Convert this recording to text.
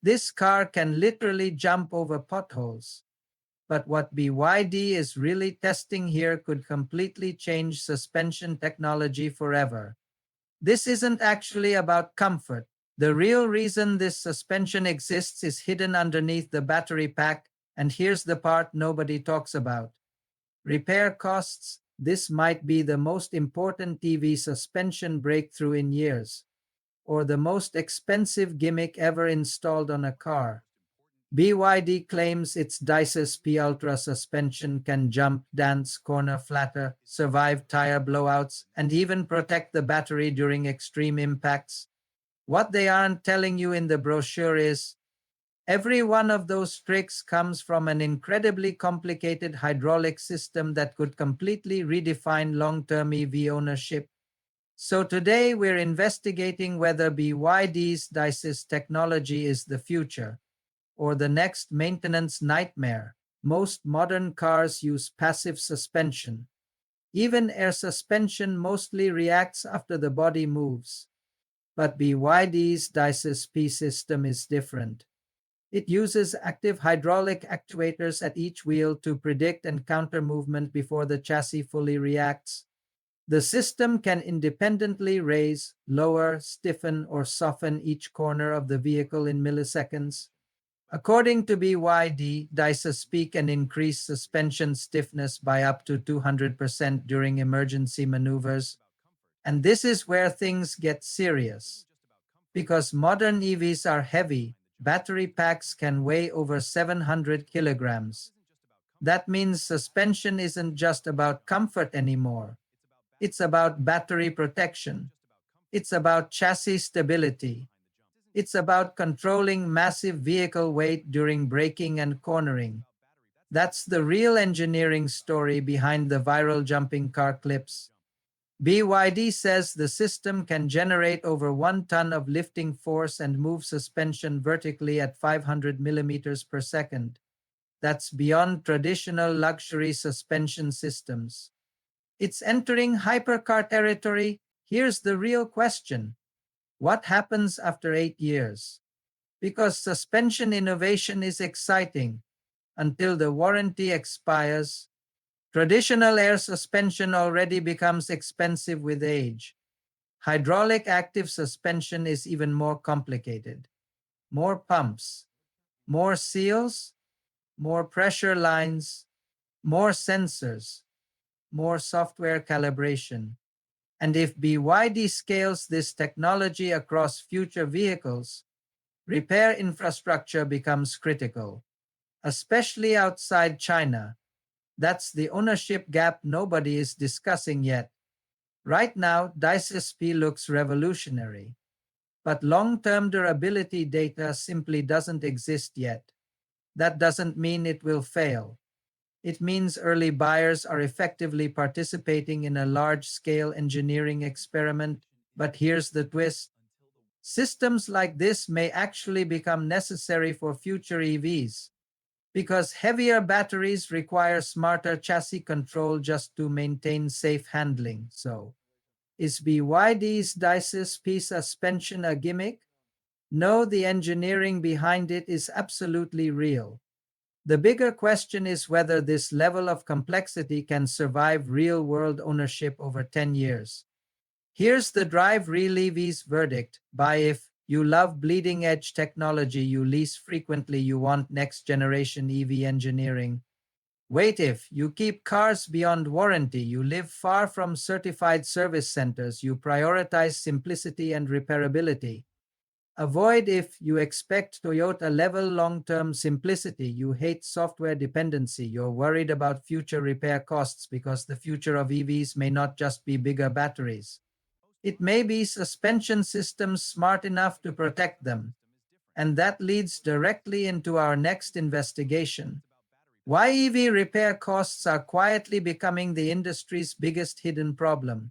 This car can literally jump over potholes. But what BYD is really testing here could completely change suspension technology forever. This isn't actually about comfort. The real reason this suspension exists is hidden underneath the battery pack, and here's the part nobody talks about. Repair costs. This might be the most important TV suspension breakthrough in years, or the most expensive gimmick ever installed on a car. BYD claims its DiSus-P Ultra suspension can jump, dance, corner flatter, survive tire blowouts, and even protect the battery during extreme impacts. What they aren't telling you in the brochure is, every one of those tricks comes from an incredibly complicated hydraulic system that could completely redefine long-term EV ownership. So today we're investigating whether BYD's DiSus technology is the future, or the next maintenance nightmare. Most modern cars use passive suspension. Even air suspension mostly reacts after the body moves. But BYD's DiSus-P system is different. It uses active hydraulic actuators at each wheel to predict and counter movement before the chassis fully reacts. The system can independently raise, lower, stiffen, or soften each corner of the vehicle in milliseconds. According to BYD, DiSus-P can increase suspension stiffness by up to 200% during emergency maneuvers. And this is where things get serious. Because modern EVs are heavy, battery packs can weigh over 700 kilograms. That means suspension isn't just about comfort anymore. It's about battery protection. It's about chassis stability. It's about controlling massive vehicle weight during braking and cornering. That's the real engineering story behind the viral jumping car clips. BYD says the system can generate over 1 ton of lifting force and move suspension vertically at 500 millimeters per second. That's beyond traditional luxury suspension systems. It's entering hypercar territory. Here's the real question. What happens after 8 years? Because suspension innovation is exciting. Until the warranty expires, traditional air suspension already becomes expensive with age. Hydraulic active suspension is even more complicated. More pumps, more seals, more pressure lines, more sensors, more software calibration. And if BYD scales this technology across future vehicles, repair infrastructure becomes critical, especially outside China. That's the ownership gap nobody is discussing yet. Right now, DiSus-P looks revolutionary, but long-term durability data simply doesn't exist yet. That doesn't mean it will fail. It means early buyers are effectively participating in a large-scale engineering experiment. But here's the twist. Systems like this may actually become necessary for future EVs, because heavier batteries require smarter chassis control just to maintain safe handling. So, is BYD's DiSus-P suspension a gimmick? No, the engineering behind it is absolutely real. The bigger question is whether this level of complexity can survive real-world ownership over 10 years. Here's the Drive Real EVs verdict. Buy if you love bleeding-edge technology, you lease frequently, you want next-generation EV engineering. Wait if you keep cars beyond warranty, you live far from certified service centers, you prioritize simplicity and repairability. Avoid if you expect Toyota-level long-term simplicity, you hate software dependency, you're worried about future repair costs because the future of EVs may not just be bigger batteries. It may be suspension systems smart enough to protect them. And that leads directly into our next investigation. Why EV repair costs are quietly becoming the industry's biggest hidden problem.